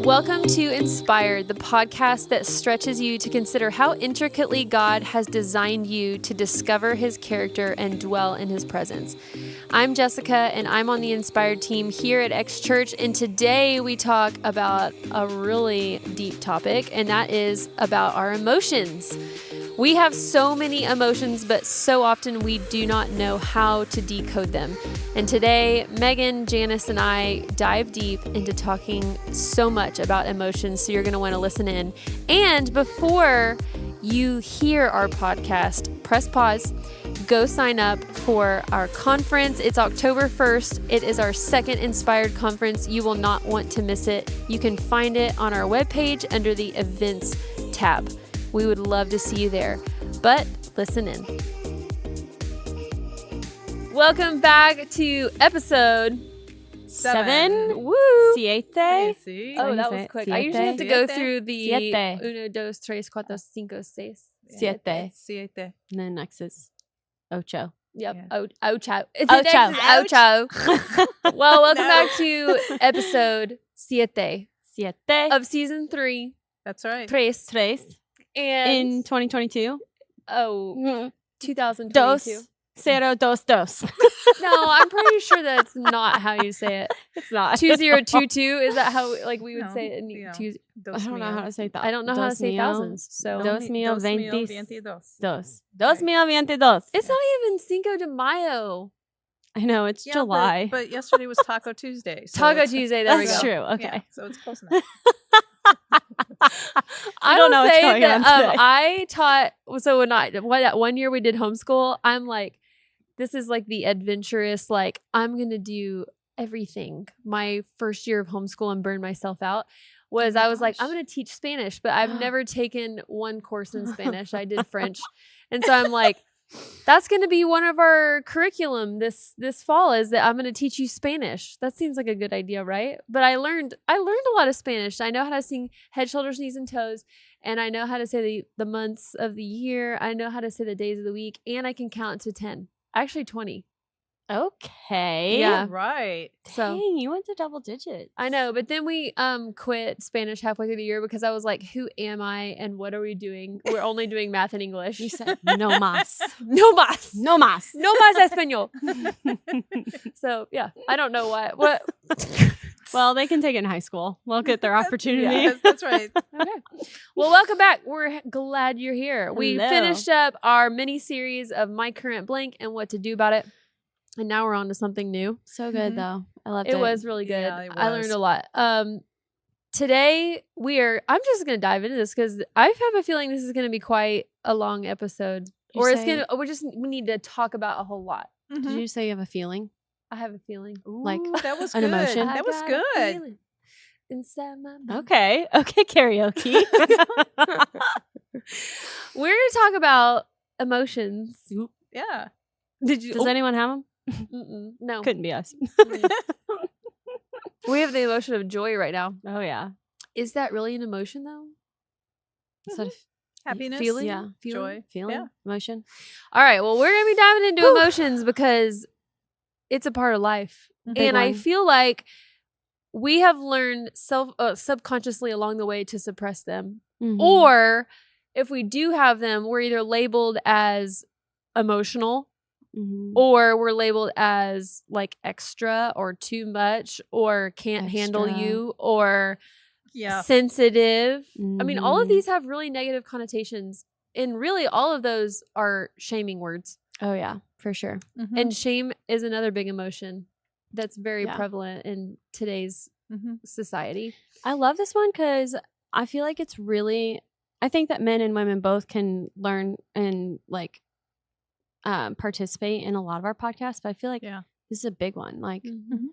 Welcome to Inspired, the podcast that stretches you to consider how intricately God has designed you to discover his character and dwell in his presence. I'm Jessica, and I'm on the Inspired team here at X Church, and today we talk about a really deep topic, and that is about our emotions. We have so many emotions, but so often we do not know how to decode them. And today, Megan, Janice, and I dive deep into talking so much about emotions, so you're going to want to listen in. And before you hear our podcast, press pause, go sign up for our conference. It's October 1st. It is our second Inspired conference. You will not want to miss it. You can find it on our webpage under the Events tab. We would love to see you there, but listen in. Welcome back to episode 7. Woo! Siete. Oh, that was quick. I usually have to go through the Siete. 1, 2, 3, 4, 5, 6. Siete. Siete. And then next is ocho. Yep. Yeah. Ocho. Ocho. Well, welcome back to episode Siete Siete. of season 3. That's right. Tres. And In 2022. 2022. Dos. Cero, dos, dos. No, I'm pretty sure that's not how you say it. It's not. 2022. Is that how we would No, say it in yeah. Tuesday? I don't know how to say that. I don't know how to say thousands. So Dos mil veintis. veintidós. Dos. Dos mil veintidós. it's not even Cinco de Mayo. I know, it's July. But yesterday was Taco Tuesday. So Taco it's- Tuesday. There we That's go. true. Okay. Yeah, so it's close enough. I don't know will what's say going that on today. I taught. So that one year we did homeschool, I'm like, this is like the adventurous. Like, I'm gonna do everything. My first year of homeschool and burn myself out. Was Oh my I was like, gosh. I'm gonna teach Spanish, but I've never taken one course in Spanish. I did French, and so I'm like, that's gonna be one of our curriculum this fall. Is that I'm gonna teach you Spanish. That seems like a good idea, right? But I learned a lot of Spanish. I know how to sing head, shoulders, knees, and toes, and I know how to say the months of the year. I know how to say the days of the week, and I can count to 10. Actually, 20. Okay. Yeah. Right. So Dang, you went to double digits. I know, but then we quit Spanish halfway through the year because I was like, who am I and what are we doing? We're only doing math and English. You said no mas. no más. No mas. No más español. So, yeah, I don't know what. Well, they can take it in high school. They'll get their opportunity. Yes, that's right. Okay. Well, welcome back. We're glad you're here. We Hello. finished up our mini series of My Current Blank and what to do about it. And now we're on to something new. So good, Mhm. though. I loved it. It was really good. Yeah, it I learned was. a lot. Today I'm just going to dive into this because I have a feeling this is going to be quite a long episode. You Or say- we need to talk about a whole lot. Did Mhm. you say you have a feeling? I have a feeling. Like, Ooh, that was an good. emotion? That was I got a good. feeling inside my mind. Okay. Okay, karaoke. We're going to talk about emotions. Yeah. Did you? Does anyone have them? No. Couldn't be us. We have the emotion of joy right now. Oh, yeah. Is that really an emotion though? Sort of Happiness. Feeling? Yeah. Joy. feeling, Yeah. emotion. All right. Well, we're going to be diving into emotions because it's a part of life. Big And I one. feel like we have learned subconsciously along the way to suppress them. Mhm. Or if we do have them, we're either labeled as emotional Mhm. or we're labeled as like extra or too much or can't handle Extra. you or Yeah. sensitive. I mean, all of Mhm. these have really negative connotations. And really, all of those are shaming words. Oh, yeah, for sure. Mhm. And shame is another big emotion that's very Yeah. prevalent in today's Mhm. society. I love this one because I feel like it's really, I think that men and women both can learn and like participate in a lot of our podcasts, but I feel like Yeah. this is a big one. Like Mm-hmm.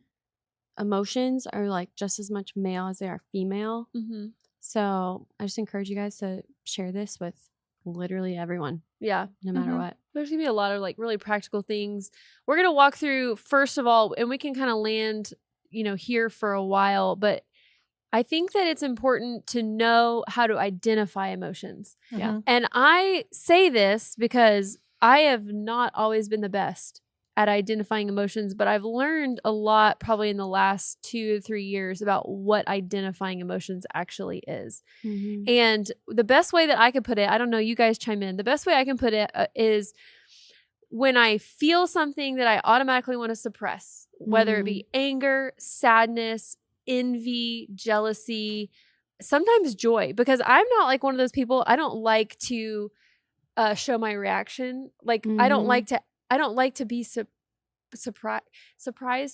emotions are like just as much male as they are female. Mm-hmm. So I just encourage you guys to share this with literally everyone, Yeah. no matter Mhm. what. There's going to be a lot of like really practical things. We're going to walk through, first of all, and we can kind of land, here for a while, but I think that it's important to know how to identify emotions. Yeah. Mhm. And I say this because I have not always been the best at identifying emotions, but I've learned a lot probably in the last 2 to 3 years about what identifying emotions actually is. Mhm. And the best way that I could put it, I don't know, you guys chime in. The best way I can put it is when I feel something that I automatically want to suppress, whether it be anger, sadness, envy, jealousy, sometimes joy, because I'm not like one of those people. I don't like to show my reaction. Like I don't like to be surprised.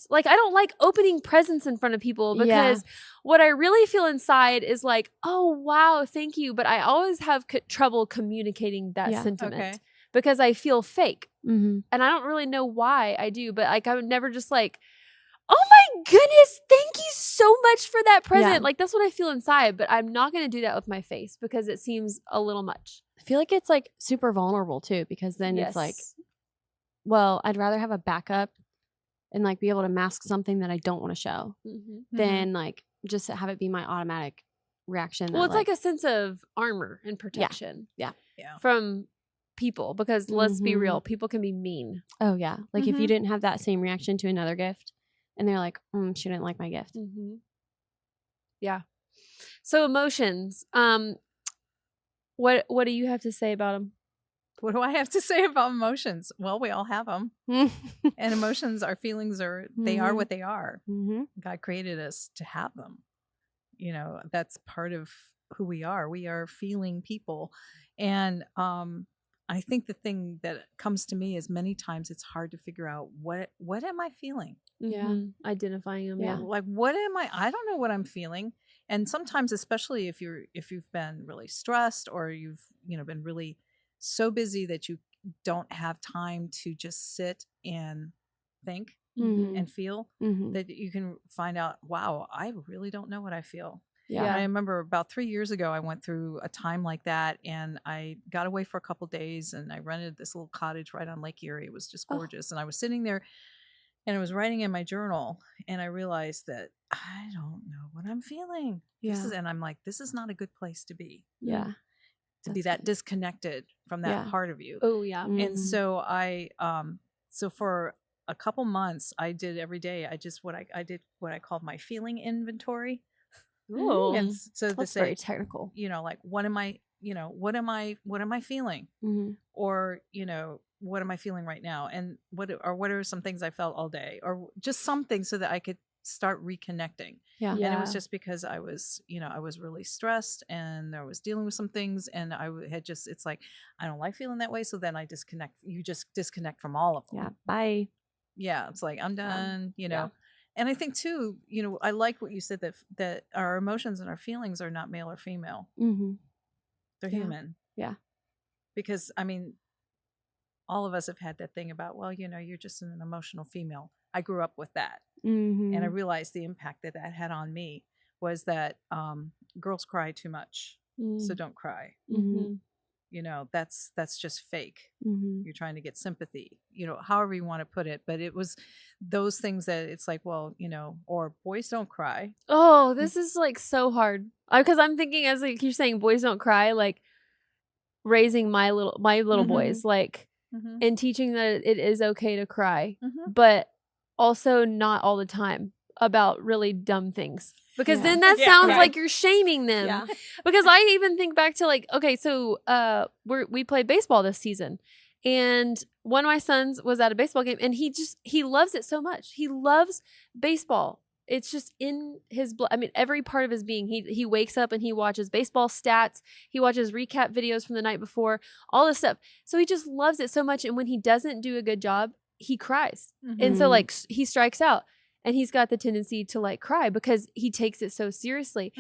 Like I don't like opening presents in front of people, because what I really feel inside is like, oh wow, thank you, but I always have trouble communicating that sentiment because I feel fake. Mm-hmm. And I don't really know why I do, but like I would never just like, oh my goodness, thank you so much for that present. Yeah. Like that's what I feel inside, but I'm not going to do that with my face because it seems a little much. I feel like it's like super vulnerable too, because then it's like, well, I'd rather have a backup and like be able to mask something that I don't want to show than like just have it be my automatic reaction. Well, it's like a sense of armor and protection. Yeah. From people, because let's be real, people can be mean. Oh yeah. Like if you didn't have that same reaction to another gift and they're like, she didn't like my gift. Yeah. So emotions, what do you have to say about them? What do I have to say about emotions? Well, we all have them. And emotions, our feelings they are what they are. God created us to have them. You know, that's part of who we are. We are feeling people. And I think the thing that comes to me is many times it's hard to figure out what am I feeling? Identifying them. Yeah. Like what am I don't know what I'm feeling. And sometimes, especially if you've been really stressed or you've been really so busy that you don't have time to just sit and think and feel, that you can find out, wow, I really don't know what I feel. Yeah. I remember about 3 years ago, I went through a time like that, and I got away for a couple days, and I rented this little cottage right on Lake Erie. It was just gorgeous. And I was sitting there and I was writing in my journal, and I realized that I don't know what I'm feeling. And I'm like, this is not a good place to be. Yeah. To be that disconnected from that part of you. Oh yeah. And so so for a couple months, I did every day. I did what I called my feeling inventory. Ooh. And so That's very technical. like, what am I feeling? Or, what am I feeling right now? And what are some things I felt all day, or just something so that I could start reconnecting. Yeah. And it was just because I was really stressed, and I was dealing with some things, and I had it's like, I don't like feeling that way. So then I disconnect. You just disconnect from all of them. Yeah. Bye. Yeah. It's like, I'm done, And I think too, I like what you said, that our emotions and our feelings are not male or female. They're human. Yeah. Because I mean, all of us have had that thing about, well, you're just an emotional female. I grew up with that. And I realized the impact that had on me was that girls cry too much. So don't cry. That's just fake. You're trying to get sympathy, however you want to put it. But it was those things that it's like, well, or boys don't cry. Oh, this is like so hard. Because I'm thinking, as like you're saying, boys don't cry, like raising my little boys, like, and teaching that it is okay to cry, but also not all the time about really dumb things, because then that sounds like you're shaming them. Because I even think back to like, okay, so we played baseball this season, and one of my sons was at a baseball game, and he loves it so much. He loves baseball. It's just in his blood. I mean, every part of his being. He wakes up and he watches baseball stats. He watches recap videos from the night before, all this stuff. So he just loves it so much. And when he doesn't do a good job, he cries. And so like he strikes out, and he's got the tendency to like cry because he takes it so seriously.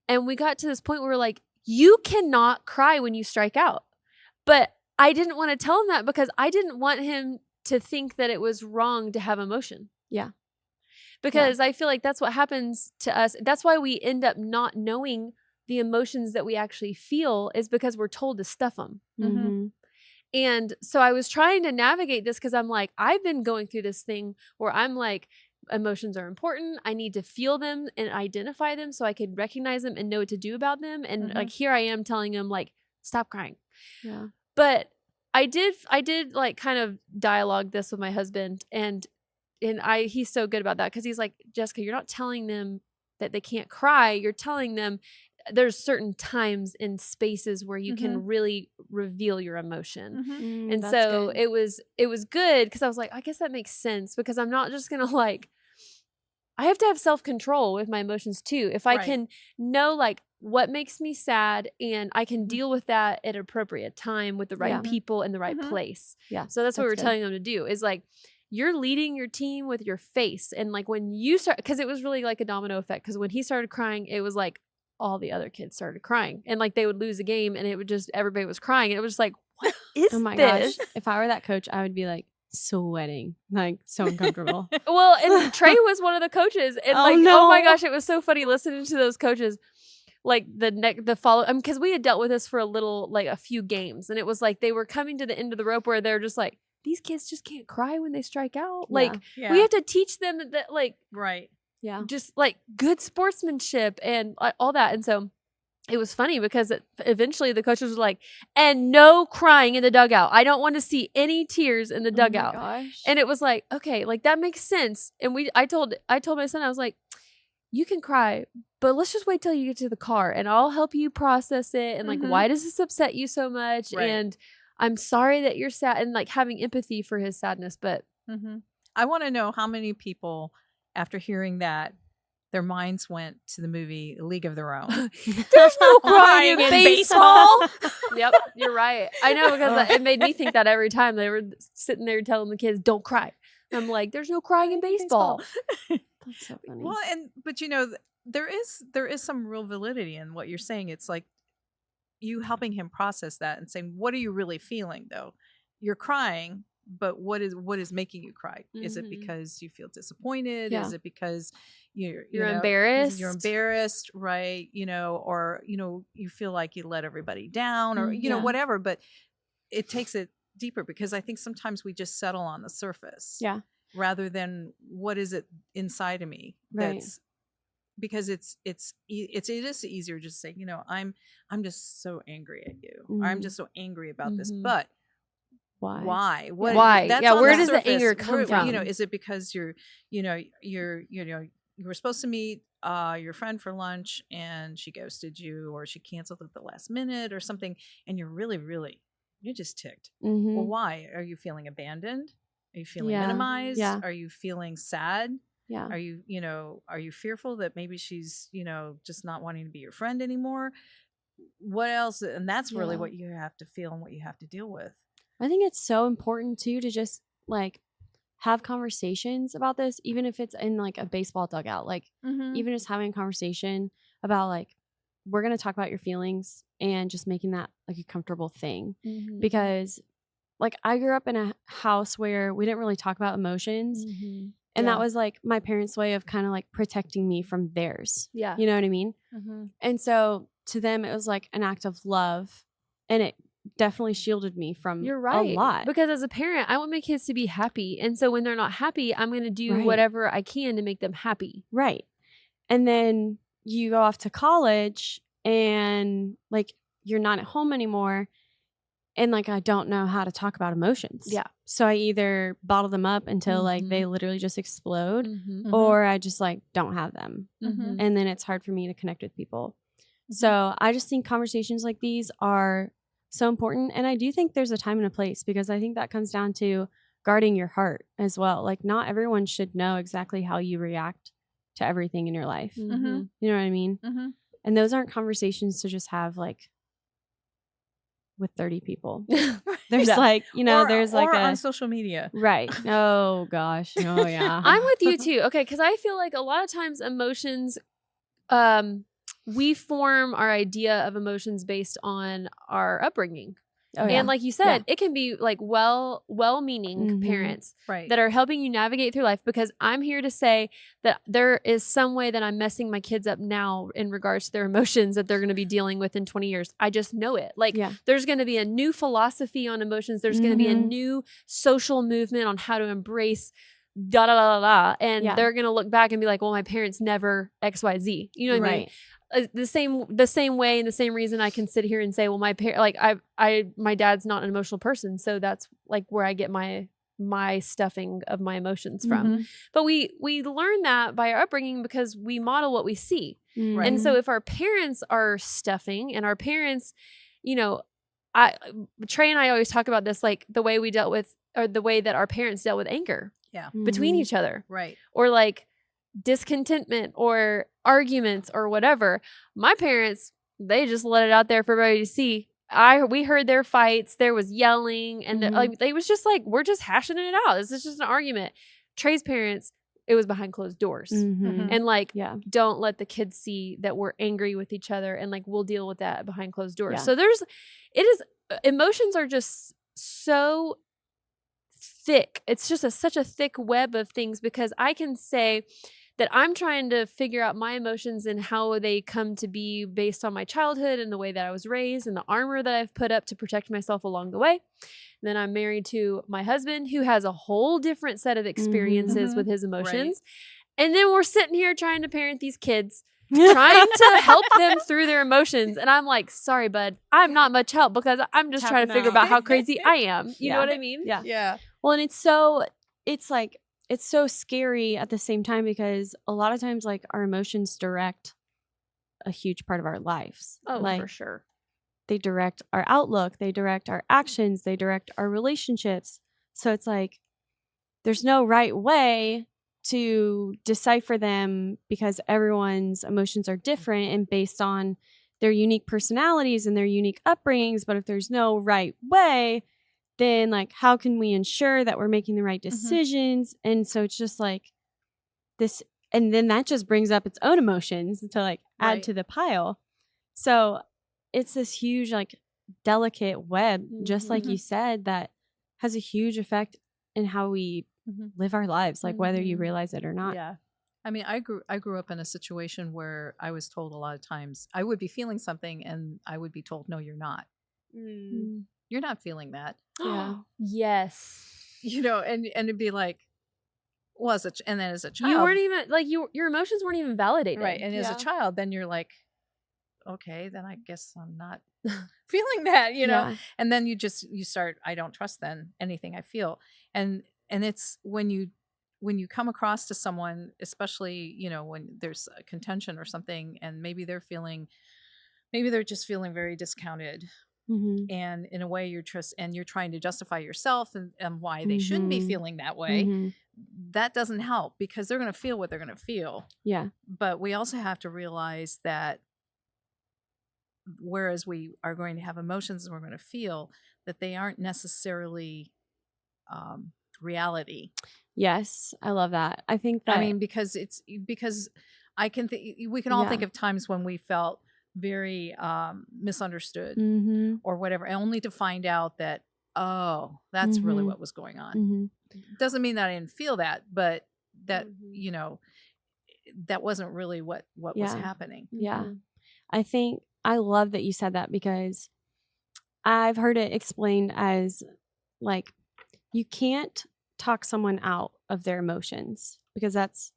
And we got to this point where we're like, you cannot cry when you strike out. But I didn't want to tell him that because I didn't want him to think that it was wrong to have emotion. Yeah. Because I feel like that's what happens to us. That's why we end up not knowing the emotions that we actually feel, is because we're told to stuff them. And so I was trying to navigate this because I'm like, I've been going through this thing where I'm like, emotions are important. I need to feel them and identify them so I can recognize them and know what to do about them. And like, here I am telling him like, stop crying. Yeah. But I did like kind of dialogue this with my husband, and he's so good about that, because he's like, Jessica, you're not telling them that they can't cry. You're telling them there's certain times and spaces where you can really reveal your emotion. And so good. it was good, because I was like, I guess that makes sense, because I'm not just gonna like, I have to have self-control with my emotions too. If I can know like what makes me sad, and I can deal with that at an appropriate time with the right people in the right place. Yeah. So that's what we're telling them to do, is like, you're leading your team with your face. And like when you start, because it was really like a domino effect, because when he started crying, it was like all the other kids started crying, and like they would lose a game and it would just, everybody was crying, and it was just like, what is oh my this? Gosh. If I were that coach, I would be like sweating, like so uncomfortable. Well, and Trey was one of the coaches, and oh my gosh, it was so funny listening to those coaches. Like the follow, because we had dealt with this for a few games, and it was like they were coming to the end of the rope where they're just like, these kids just can't cry when they strike out. Like we have to teach them that like just like good sportsmanship and all that. And so it was funny, because eventually the coaches were like, and no crying in the dugout. I don't want to see any tears in the dugout. Oh my gosh. And it was like, okay, like that makes sense. And I told my son, I was like, you can cry, but let's just wait till you get to the car, and I'll help you process it. And like, why does this upset you so much? Right. And I'm sorry that you're sad, and like having empathy for his sadness. But I want to know how many people, after hearing that, their minds went to the movie League of Their Own. There's no crying in baseball. Yep, you're right. I know, because it made me think that every time they were sitting there telling the kids, don't cry. I'm like, there's no crying in baseball. That's so funny. Well, but you know, there is some real validity in what you're saying. It's like you helping him process that and saying, what are you really feeling though? You're crying, but what is making you cry? Is it because you feel disappointed? Is it because you're embarrassed? You're embarrassed, right? You know, or you feel like you let everybody down, or whatever. But it takes it deeper, because I think sometimes we just settle on the surface. Yeah. Rather than what is it inside of me that's because it is easier just to say, I'm just so angry at you, or I'm just so angry about this, but why where does the anger come from? Is it because you were supposed to meet your friend for lunch and she ghosted you, or she canceled at the last minute or something, and you're you're just ticked. Well, why? Are you feeling abandoned? Are you feeling minimized? Yeah. Are you feeling sad? Yeah. Are you fearful that maybe she's, just not wanting to be your friend anymore? What else? And that's really what you have to feel and what you have to deal with. I think it's so important too to just like have conversations about this, even if it's in like a baseball dugout, like even just having a conversation about like, we're going to talk about your feelings, and just making that like a comfortable thing. Because like I grew up in a house where we didn't really talk about emotions. And that was like my parents' way of kind of like protecting me from theirs. Yeah. You know what I mean? And so to them, it was like an act of love, and it definitely shielded me from a lot. Because as a parent, I want my kids to be happy. And so when they're not happy, I'm going to do whatever I can to make them happy. Right. And then you go off to college, and like you're not at home anymore. And like, I don't know how to talk about emotions. Yeah. So I either bottle them up until like they literally just explode, or I just like don't have them. And then it's hard for me to connect with people. So I just think conversations like these are so important. And I do think there's a time and a place, because I think that comes down to guarding your heart as well. Like not everyone should know exactly how you react to everything in your life. You know what I mean? And those aren't conversations to just have like with 30 people. There's like, there's like on social media. Right. Oh gosh. Oh yeah. I'm with you too. Okay. Cause I feel like a lot of times emotions, we form our idea of emotions based on our upbringing. Oh, yeah. And like you said, it can be like well-meaning parents that are helping you navigate through life, because I'm here to say that there is some way that I'm messing my kids up now in regards to their emotions that they're going to be dealing with in 20 years. I just know it. Like there's going to be a new philosophy on emotions. There's going to be a new social movement on how to embrace da da da da da, and they're gonna look back and be like, well, my parents never XYZ. You know what I mean? The same way and the same reason I can sit here and say, well, my my dad's not an emotional person, so that's like where I get my stuffing of my emotions from. But we learn that by our upbringing because we model what we see. And so if our parents are stuffing and our parents, you know, Trey and I always talk about this, like the way we dealt with, or the way that our parents dealt with anger between each other. Right. Or like discontentment or arguments or whatever. My parents, they just let it out there for everybody to see. We heard their fights. There was yelling, and like they was just like, we're just hashing it out. This is just an argument. Trey's parents, it was behind closed doors, and like, don't let the kids see that we're angry with each other, and like we'll deal with that behind closed doors. So emotions are just so thick. It's just such a thick web of things, because I can say that I'm trying to figure out my emotions and how they come to be based on my childhood and the way that I was raised and the armor that I've put up to protect myself along the way. And then I'm married to my husband, who has a whole different set of experiences with his emotions. Right. And then we're sitting here trying to parent these kids, trying to help them through their emotions. And I'm like, sorry, bud, I'm not much help, because I'm just trying to figure out how crazy I am. You know what I mean? Yeah. Well, and it's so scary at the same time, because a lot of times, like, our emotions direct a huge part of our lives. Oh, like, for sure. They direct our outlook. They direct our actions. They direct our relationships. So it's like, there's no right way to decipher them, because everyone's emotions are different and based on their unique personalities and their unique upbringings. But if there's no right way, then like, how can we ensure that we're making the right decisions? And so it's just like this, and then that just brings up its own emotions to like add to the pile. So it's this huge, like, delicate web, just like you said, that has a huge effect in how we live our lives, like whether you realize it or not. Yeah. I mean, I grew up in a situation where I was told a lot of times I would be feeling something and I would be told, no, you're not. You're not feeling that. Yeah. Yes. You know, and it'd be like, well, and then as a child, you weren't even like, your emotions weren't even validated. Right. And as a child, then you're like, okay, then I guess I'm not feeling that, you know? And then you start, I don't trust then anything I feel. And it's when you come across to someone, especially, you know, when there's a contention or something, and maybe they're just feeling very discounted. And in a way you're trying to justify yourself and why they shouldn't be feeling that way. That doesn't help, because they're going to feel what they're going to feel. Yeah. But we also have to realize that whereas we are going to have emotions and we're going to feel, that they aren't necessarily reality. Yes. I love that. I think that, I mean, because I can we can all think of times when we felt very misunderstood or whatever, only to find out that, oh, that's really what was going on. Doesn't mean that I didn't feel that, but that, you know, that wasn't really what was happening. Yeah. I love that you said that, because I've heard it explained as like, you can't talk someone out of their emotions, because that's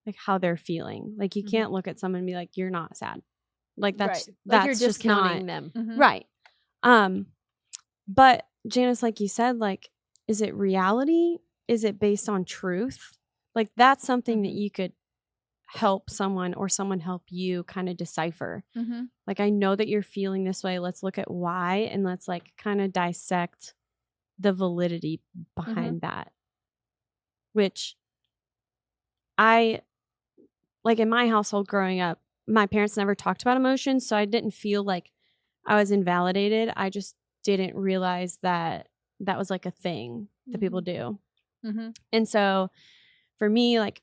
like how they're feeling. Like, you can't look at someone and be like, you're not sad. Like, that's like you're discounting them. Right. But Janice, like you said, like, is it reality? Is it based on truth? Like, that's something that you could help someone, or someone help you kind of decipher. Like, I know that you're feeling this way. Let's look at why, and let's like kind of dissect the validity behind that. Which I, like, in my household growing up, my parents never talked about emotions, so I didn't feel like I was invalidated. I just didn't realize that that was like a thing that people do. And so for me, like,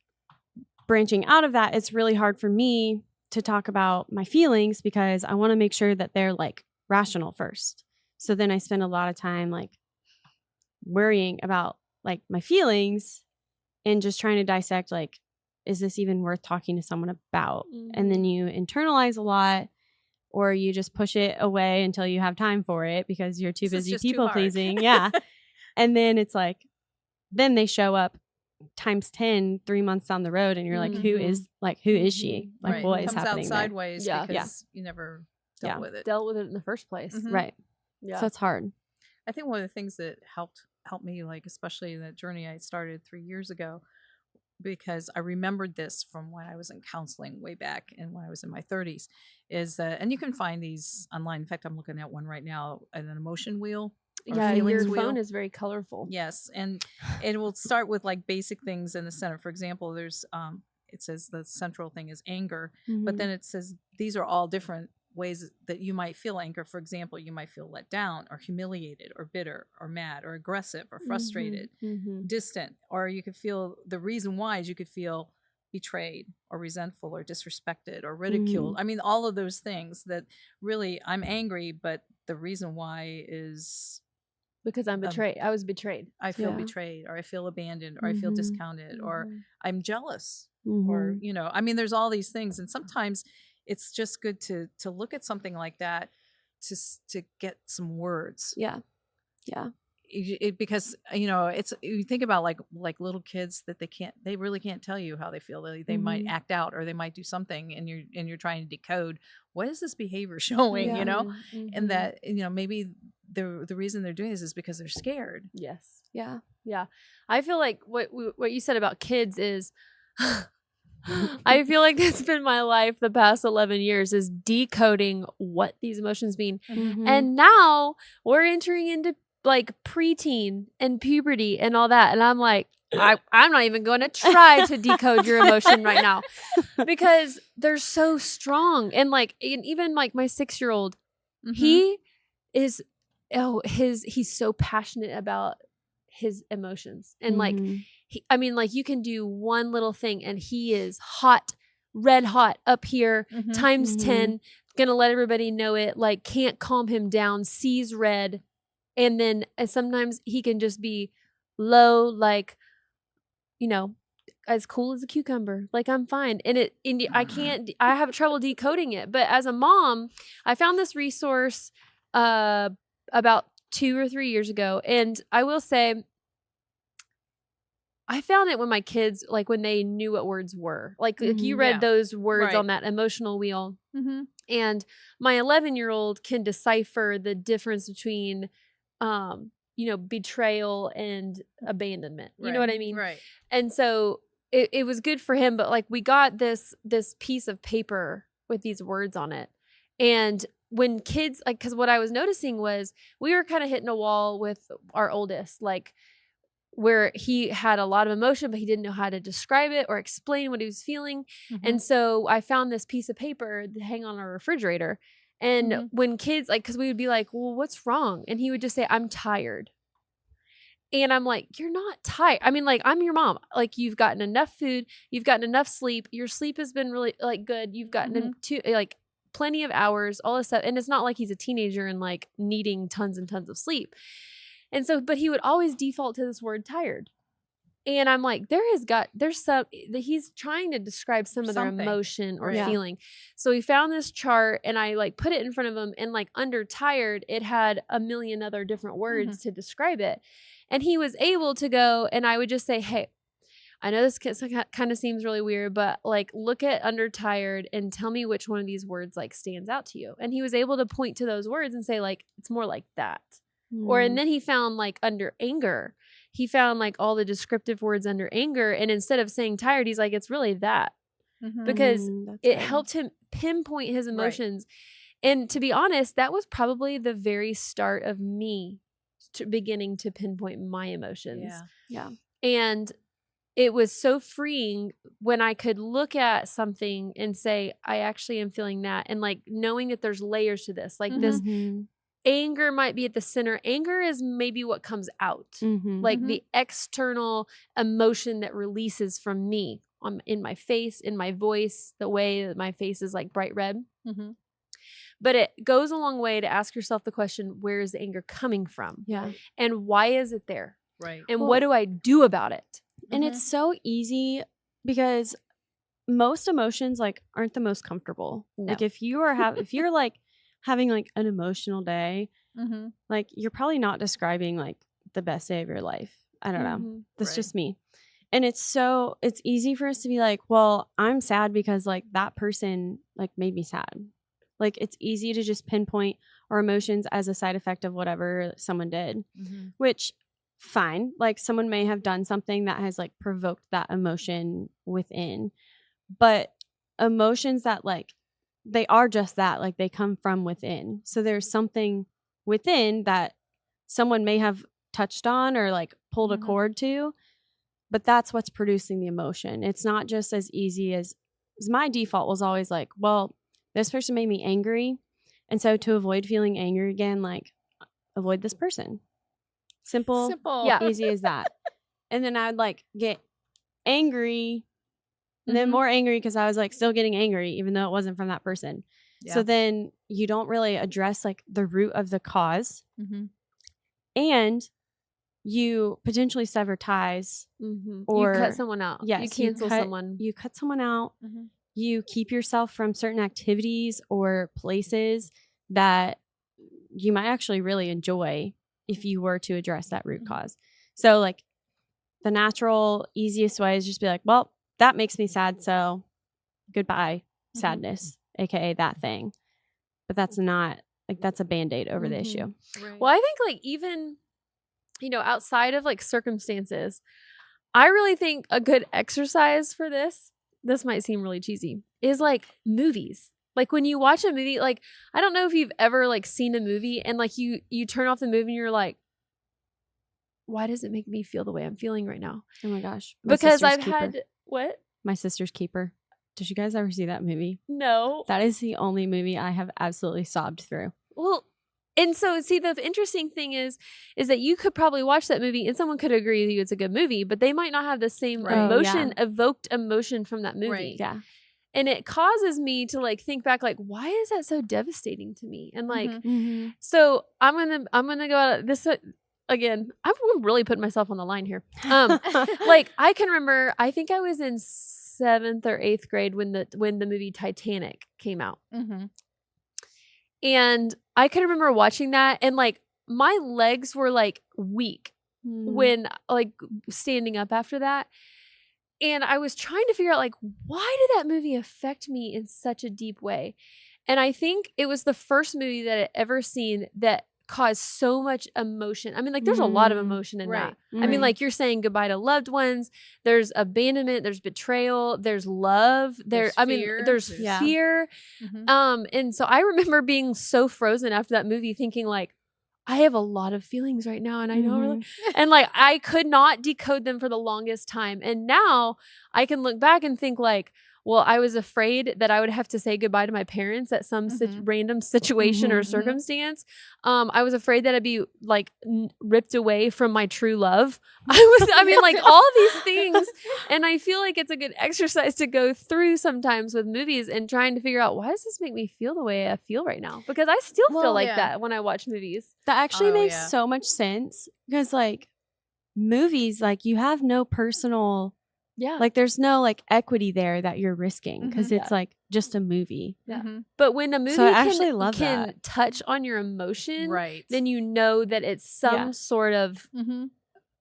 branching out of that, it's really hard for me to talk about my feelings, because I want to make sure that they're like rational first. So then I spend a lot of time like worrying about like my feelings and just trying to dissect, like, is this even worth talking to someone about? And then you internalize a lot, or you just push it away until you have time for it, because you're too busy people pleasing. Yeah. And then it's like, then they show up times 10 3 months down the road, and you're like, who is she? Like, what is happening? Comes out sideways there? because you never dealt with it in the first place. Right. Yeah. So it's hard. I think one of the things that helped me, like, especially in that journey I started 3 years ago, because I remembered this from when I was in counseling way back and when I was in my 30s, is that, and you can find these online. In fact, I'm looking at one right now, an emotion wheel. Yeah, your phone is very colorful. Yes, and it will start with like basic things in the center. For example, there's it says the central thing is anger, but then it says these are all different ways that you might feel anger. For example, you might feel let down or humiliated or bitter or mad or aggressive or frustrated, distant, or you could feel, the reason why is you could feel betrayed or resentful or disrespected or ridiculed. I mean, all of those things that really, I'm angry, but the reason why is because I'm betrayed. I was betrayed. I feel betrayed, or I feel abandoned, or I feel discounted, or I'm jealous, or, you know, I mean, there's all these things. And sometimes it's just good to look at something like that to get some words. Yeah. Yeah. Because, you know, it's, you think about like little kids that they really can't tell you how they feel. They might act out, or they might do something, and you're trying to decode, what is this behavior showing, you know, and that, you know, maybe the reason they're doing this is because they're scared. Yes. Yeah. Yeah. I feel like what you said about kids is, I feel like that's been my life the past 11 years, is decoding what these emotions mean. And now we're entering into like preteen and puberty and all that. And I'm like, I'm not even going to try to decode your emotion right now, because they're so strong. And like, even like my 6-year-old, he is, he's so passionate about his emotions. And like, I mean, like, you can do one little thing and he is hot, red hot up here, times 10, gonna let everybody know it, like, can't calm him down, sees red. And then sometimes he can just be low, like, you know, as cool as a cucumber. Like, I'm fine. And I have trouble decoding it. But as a mom, I found this resource about 2 or 3 years ago. And I will say, I found it when my kids, like, when they knew what words were. Like you read those words on that emotional wheel. And my 11-year-old can decipher the difference between, you know, betrayal and abandonment. You know what I mean? Right. And so it was good for him. But like, we got this piece of paper with these words on it. And when kids, like, because what I was noticing was we were kind of hitting a wall with our oldest, like, where he had a lot of emotion, but he didn't know how to describe it or explain what he was feeling. And so I found this piece of paper to hang on our refrigerator. And when kids, like, because we would be like, well, what's wrong? And he would just say, I'm tired. And I'm like, you're not tired. I mean, like, I'm your mom. Like, you've gotten enough food. You've gotten enough sleep. Your sleep has been really, like, good. You've gotten like plenty of hours, all this stuff. And it's not like he's a teenager and like needing tons and tons of sleep. And so, but he would always default to this word tired. And I'm like, there's some, he's trying to describe some of their emotion or feeling. So we found this chart and I like put it in front of him, and like under tired, it had a million other different words to describe it. And he was able to go, and I would just say, hey, I know this kind of seems really weird, but like, look at under tired and tell me which one of these words like stands out to you. And he was able to point to those words and say, like, it's more like that. Or, and then he found like under anger, he found like all the descriptive words under anger. And instead of saying tired, he's like, it's really that, because it helped him pinpoint his emotions. And to be honest, that was probably the very start of me beginning to pinpoint my emotions. Yeah. And it was so freeing when I could look at something and say, I actually am feeling that. And like knowing that there's layers to this, like this anger might be at the center. Anger is maybe what comes out, like the external emotion that releases from me in my face, in my voice, the way that my face is like bright red. But it goes a long way to ask yourself the question, where is the anger coming from? Yeah. And why is it there? Right. And what do I do about it? And it's so easy because most emotions like aren't the most comfortable. No. Like if you're like having like an emotional day, like you're probably not describing like the best day of your life. I don't know. That's just me. And it's easy for us to be like, well, I'm sad because like that person like made me sad. Like it's easy to just pinpoint our emotions as a side effect of whatever someone did, which fine. Like someone may have done something that has like provoked that emotion within, but emotions that like, they are just that, like they come from within. So there's something within that someone may have touched on or like pulled a cord to, but that's what's producing the emotion. It's not just as easy as my default was always like, well, this person made me angry. And so to avoid feeling angry again, like avoid this person. Simple. Yeah. Easy as that. And then I would like get angry and then more angry because I was like still getting angry, even though it wasn't from that person. Yeah. So then you don't really address like the root of the cause. And you potentially sever ties or you cut someone out. Yes, you cancel someone. You cut someone out. You keep yourself from certain activities or places that you might actually really enjoy if you were to address that root cause. So like the natural, easiest way is just be like, well, that makes me sad. So goodbye, sadness, aka that thing. But that's not like, that's a Band-Aid over the issue. Right. Well, I think like even, you know, outside of like circumstances, I really think a good exercise for this might seem really cheesy, is like movies. Like when you watch a movie, like, I don't know if you've ever like seen a movie and like you turn off the movie and you're like, why does it make me feel the way I'm feeling right now? Oh my gosh. Because I've had, what? My Sister's Keeper. Did you guys ever see that movie? No. That is the only movie I have absolutely sobbed through. Well, and so see, the interesting thing is that you could probably watch that movie and someone could agree with you it's a good movie, but they might not have the same evoked emotion from that movie. Right. Yeah. And it causes me to like think back, like, why is that so devastating to me? And like, so I'm gonna go out this again. I'm really putting myself on the line here. Like I can remember, I think I was in 7th or 8th grade when the movie Titanic came out. And I can remember watching that and like my legs were like weak when like standing up after that. And I was trying to figure out like, why did that movie affect me in such a deep way? And I think it was the first movie that I'd ever seen that caused so much emotion. I mean, like there's a lot of emotion in that. I mean, like you're saying goodbye to loved ones. There's abandonment. There's betrayal. There's love. There's fear. And so I remember being so frozen after that movie thinking like, I have a lot of feelings right now. And I know really, and like, I could not decode them for the longest time. And now I can look back and think like, well, I was afraid that I would have to say goodbye to my parents at some random situation or circumstance. I was afraid that I'd be like ripped away from my true love. I mean, like all these things. And I feel like it's a good exercise to go through sometimes with movies and trying to figure out, why does this make me feel the way I feel right now? Because I still feel like that when I watch movies. That actually makes so much sense because like movies, like you have no personal... Yeah. Like there's no like equity there that you're risking because it's like just a movie. Yeah. But when a movie can touch on your emotion, then you know that it's some sort of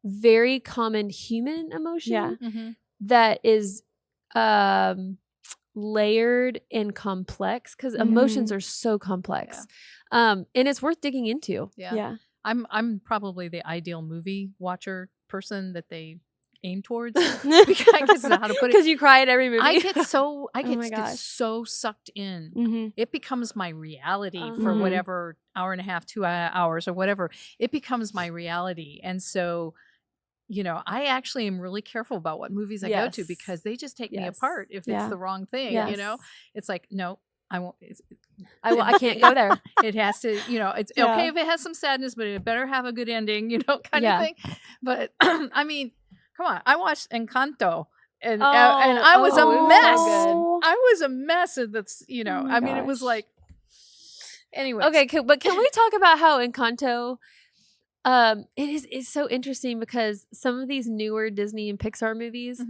very common human emotion that is layered and complex because emotions are so complex. And it's worth digging into. Yeah. I'm probably the ideal movie watcher person that they aim towards because how to put it, because you cry at every movie. I get so sucked in. It becomes my reality for whatever hour and a half, 2 hours or whatever. It becomes my reality. And so, you know, I actually am really careful about what movies I go to because they just take me apart if it's the wrong thing. You know, it's like, no, I won't. I can't go there. It has to, you know, it's okay if it has some sadness, but it better have a good ending, you know, kind of thing. But I mean, come on, I watched Encanto and I was a mess. I was a mess. And that's, you know, I mean, it was like, anyway. Okay, but can we talk about how Encanto, it's so interesting because some of these newer Disney and Pixar movies,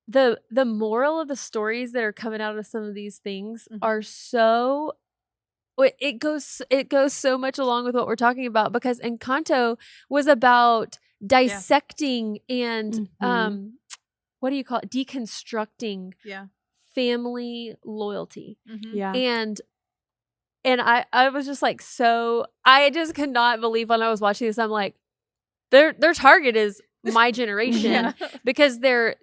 the moral of the stories that are coming out of some of these things are so... It goes so much along with what we're talking about because Encanto was about dissecting and what do you call it? Deconstructing family loyalty. Yeah. And I was just like, so I just could not believe when I was watching this, I'm like, their target is my generation because they're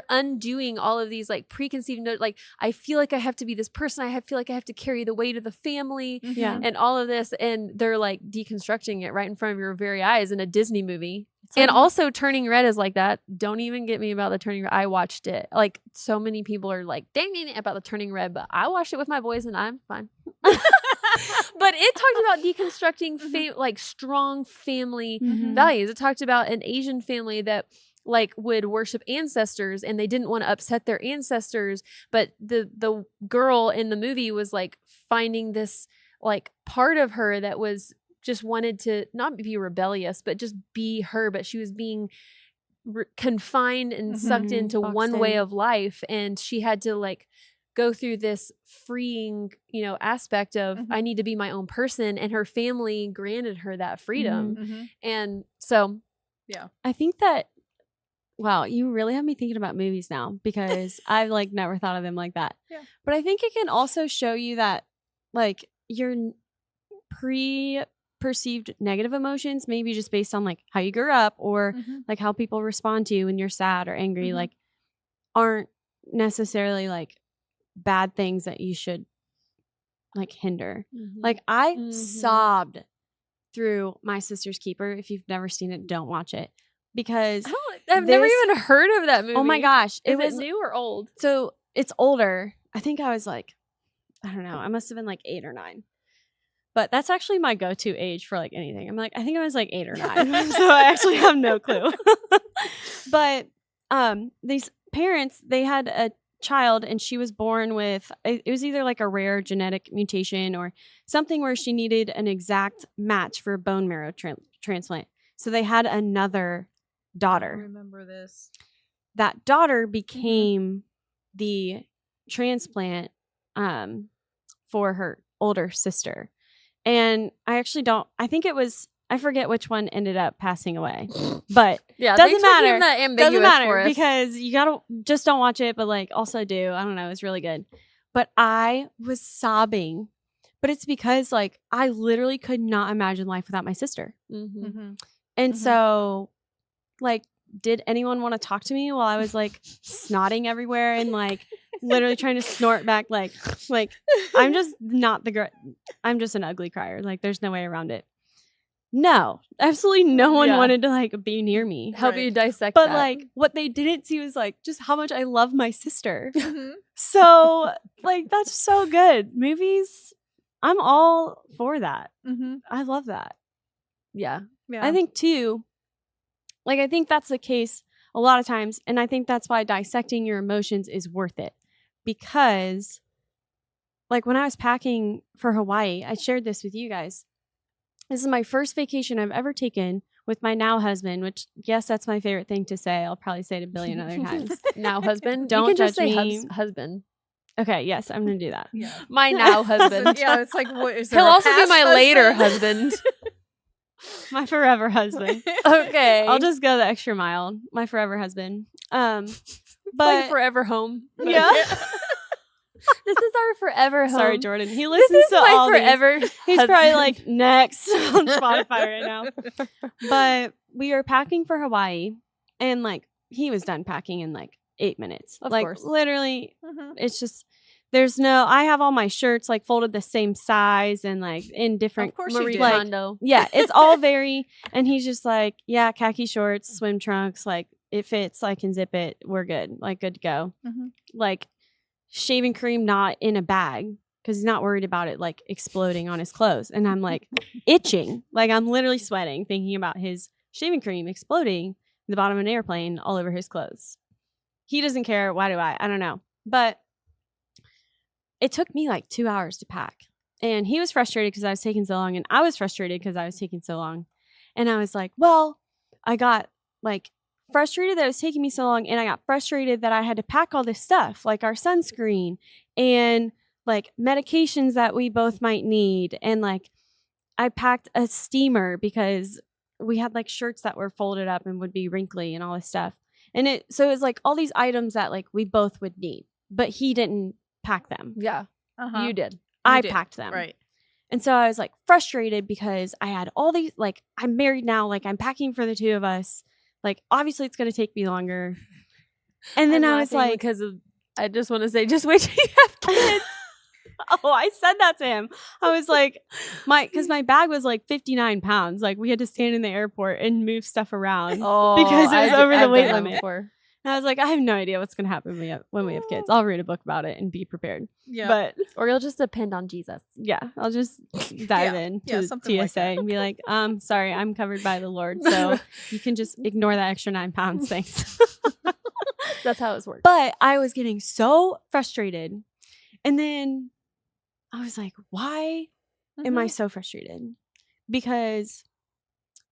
undoing all of these like preconceived notes. Like, I feel like I have to be this person. I feel like I have to carry the weight of the family and all of this. And they're like deconstructing it right in front of your very eyes in a Disney movie. And also Turning Red is like that. Don't even get me about the Turning Red. I watched it. Like, so many people are like, dang it about the Turning Red, but I watched it with my boys and I'm fine. But it talked about deconstructing like strong family values. It talked about an Asian family that like would worship ancestors and they didn't want to upset their ancestors, but the girl in the movie was like finding this like part of her that was just wanted to not be rebellious but just be her, but she was being confined and sucked into one way of life, and she had to like go through this freeing, you know, aspect of I need to be my own person, and her family granted her that freedom. And so I think that, wow, you really have me thinking about movies now because I've like never thought of them like that. But I think it can also show you that like your perceived negative emotions, maybe just based on like how you grew up or like how people respond to you when you're sad or angry, like aren't necessarily like bad things that you should like hinder. Like I sobbed through My Sister's Keeper. If you've never seen it, don't watch it because I've never even heard of that movie. Oh my gosh. Is it new or old? So it's older. I think I was like, I don't know. I must have been like 8 or 9. But that's actually my go-to age for like anything. I'm like, I think I was like 8 or 9. So I actually have no clue. But these parents, they had a child and she was born with, it was either like a rare genetic mutation or something where she needed an exact match for a bone marrow transplant. So they had another daughter. I remember this. That daughter became the transplant for her older sister. And I think it was, I forget which one ended up passing away, but doesn't matter. Doesn't matter because you just don't watch it, but like also do. I don't know. It's really good. But I was sobbing, but it's because like I literally could not imagine life without my sister. And so like, did anyone want to talk to me while I was like snotting everywhere and like literally trying to snort back like I'm just not I'm just an ugly crier. Like there's no way around it. No, absolutely no one wanted to like be near me. Help you dissect but that. Like what they didn't see was like just how much I love my sister. So like that's so good. Movies, I'm all for that. I love that. Yeah. I think too, like I think that's the case a lot of times, and I think that's why dissecting your emotions is worth it. Because like when I was packing for Hawaii, I shared this with you guys. This is my first vacation I've ever taken with my now husband, which yes, that's my favorite thing to say. I'll probably say it a billion other times. Now husband? Don't you can judge just say me. Husband. Okay, yes, I'm going to do that. My now husband. It's like, what is He'll also be my later husband. My forever husband. Okay. I'll just go the extra mile. My forever husband. But like forever home. Yeah. This is our forever home. Sorry, Jordan. He listens to all forever these. He's probably like next on Spotify right now. But we were packing for Hawaii, and like he was done packing in like 8 minutes. Of like course. Literally, it's just I have all my shirts like folded the same size and like in different. Of course, Marie you did. Like, Kondo. yeah, it's all very. And he's just like, yeah, khaki shorts, swim trunks, like it fits. I can zip it. We're good. Like good to go. Like. Shaving cream not in a bag because he's not worried about it like exploding on his clothes. And I'm like itching. Like I'm literally sweating thinking about his shaving cream exploding in the bottom of an airplane all over his clothes. He doesn't care. Why do I? I don't know. But it took me like 2 hours to pack. And he was frustrated because I was taking so long. And I was frustrated because I was taking so long. And I was like, well, I got like frustrated that it was taking me so long, and I got frustrated that I had to pack all this stuff like our sunscreen and like medications that we both might need, and like I packed a steamer because we had like shirts that were folded up and would be wrinkly and all this stuff, And so it was like all these items that like we both would need, but he didn't pack them. Yeah. You did. I packed them. Right. And so I was like frustrated because I had all these, like, I'm married now, like I'm packing for the two of us. Like, obviously it's going to take me longer. And then I was like, because I just want to say, just wait till you have kids. oh, I said that to him. I was like, because my bag was like 59 pounds. Like, we had to stand in the airport and move stuff around because it was over the weight limit. And I was like, I have no idea what's going to happen when we have kids. I'll read a book about it and be prepared. Yeah. Or you'll just depend on Jesus. Yeah. I'll just dive in to TSA like and be like, sorry, I'm covered by the Lord. So you can just ignore that extra 9 pounds. Thanks. That's how it works. But I was getting so frustrated. And then I was like, why am I so frustrated? Because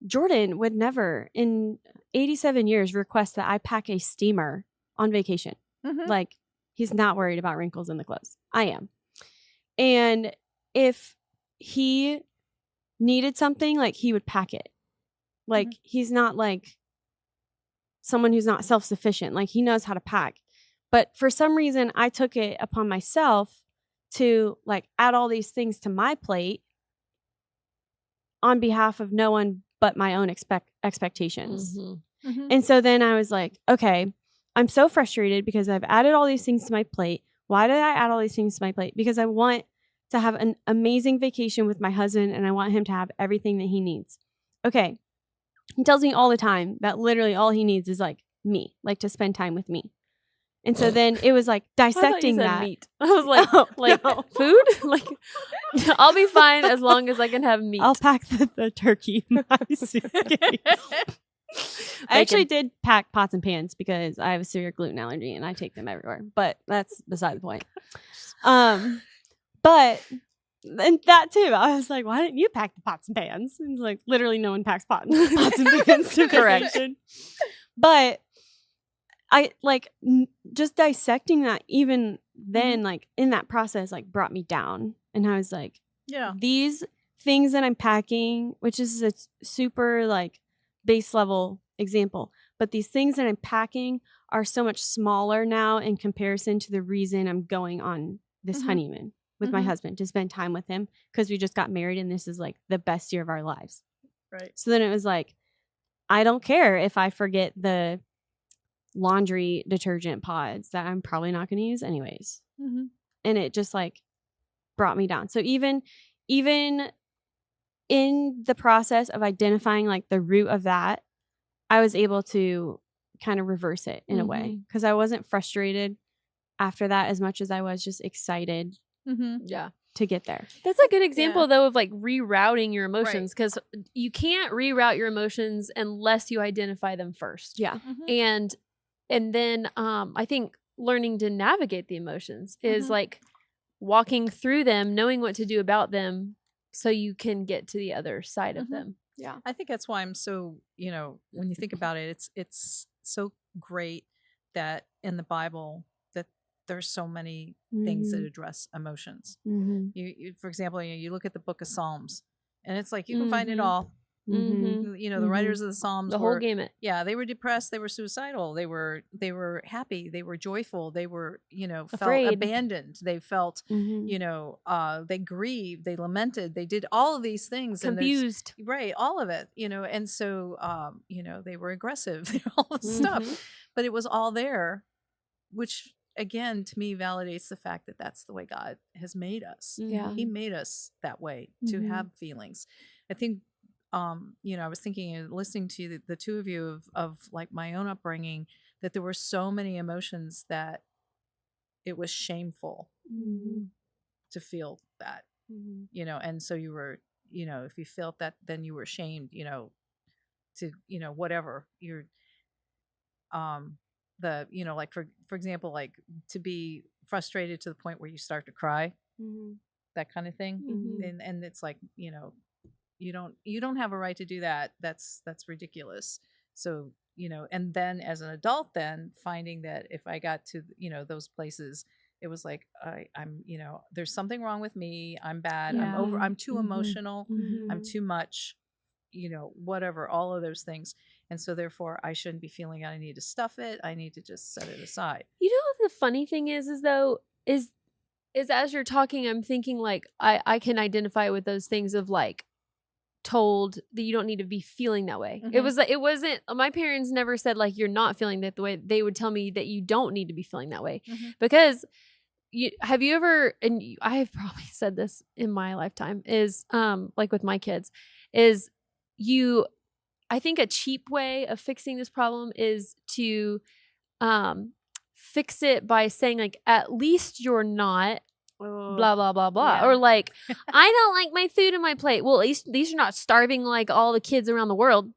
Jordan would never in 87 years request that I pack a steamer on vacation. Like, he's not worried about wrinkles in the clothes. I am. And if he needed something, like, he would pack it. Like, he's not like someone who's not self-sufficient. Like, he knows how to pack. But for some reason, I took it upon myself to like add all these things to my plate on behalf of no one but my own expectations. And so then I was like, okay, I'm so frustrated because I've added all these things to my plate. Why did I add all these things to my plate? Because I want to have an amazing vacation with my husband and I want him to have everything that he needs. Okay. He tells me all the time that literally all he needs is like me, like to spend time with me. And so then it was like dissecting that. Meat. I was like, no. Food? Like, I'll be fine as long as I can have meat. I'll pack the turkey in my suitcase. I actually did pack pots and pans because I have a severe gluten allergy and I take them everywhere. But that's beside the point. But and that too, I was like, why didn't you pack the pots and pans? And it's like, literally no one packs pots and pans to vacation. But I like just dissecting that even then, like in that process, like brought me down. And I was like, yeah, these things that I'm packing, which is a super like base level example, but these things that I'm packing are so much smaller now in comparison to the reason I'm going on this honeymoon with my husband to spend time with him because we just got married and this is like the best year of our lives. Right. So then it was like, I don't care if I forget the laundry detergent pods that I'm probably not going to use anyways. And it just like brought me down. So even in the process of identifying like the root of that, I was able to kind of reverse it in a way because I wasn't frustrated after that as much as I was just excited to get there. That's a good example though of like rerouting your emotions because you can't reroute your emotions unless you identify them first. Yeah. And then I think learning to navigate the emotions is like walking through them, knowing what to do about them so you can get to the other side of them. Yeah. I think that's why I'm so, when you think about it, it's so great that in the Bible that there's so many things that address emotions. You for example, you look at the book of Psalms and it's like you can find it all. The writers of the Psalms the whole gamut. Yeah, they were depressed, they were suicidal, they were happy, they were joyful, they were afraid. felt abandoned, they felt they grieved, they lamented, they did all of these things, confused, right, all of it, and so they were aggressive, all this stuff, but it was all there, which again to me validates the fact that that's the way God has made us. He made us that way to have feelings. I think I was thinking and listening to the two of you of like my own upbringing, that there were so many emotions that it was shameful to feel that, and so you were, if you felt that, then you were shamed, to, whatever you're, like for example, like to be frustrated to the point where you start to cry, that kind of thing. And it's like, you don't have a right to do that. That's ridiculous. So, and then as an adult, then finding that if I got to, those places, it was like, I'm, there's something wrong with me. I'm bad. I'm too emotional. I'm too much, whatever, all of those things. And so therefore I shouldn't be feeling it. I need to stuff it. I need to just set it aside. You know what the funny thing is as you're talking, I'm thinking like I can identify with those things of like told that you don't need to be feeling that way. Mhm. It was like, it wasn't, my parents never said like you're not feeling that the way. They would tell me that you don't need to be feeling that way. Mhm. Because have you ever, and I have probably said this in my lifetime, is like with my kids, is I think a cheap way of fixing this problem is to fix it by saying like, at least you're not blah blah blah blah, Yeah. or like I don't like my food on my plate. Well, at least these are not starving like all the kids around the world.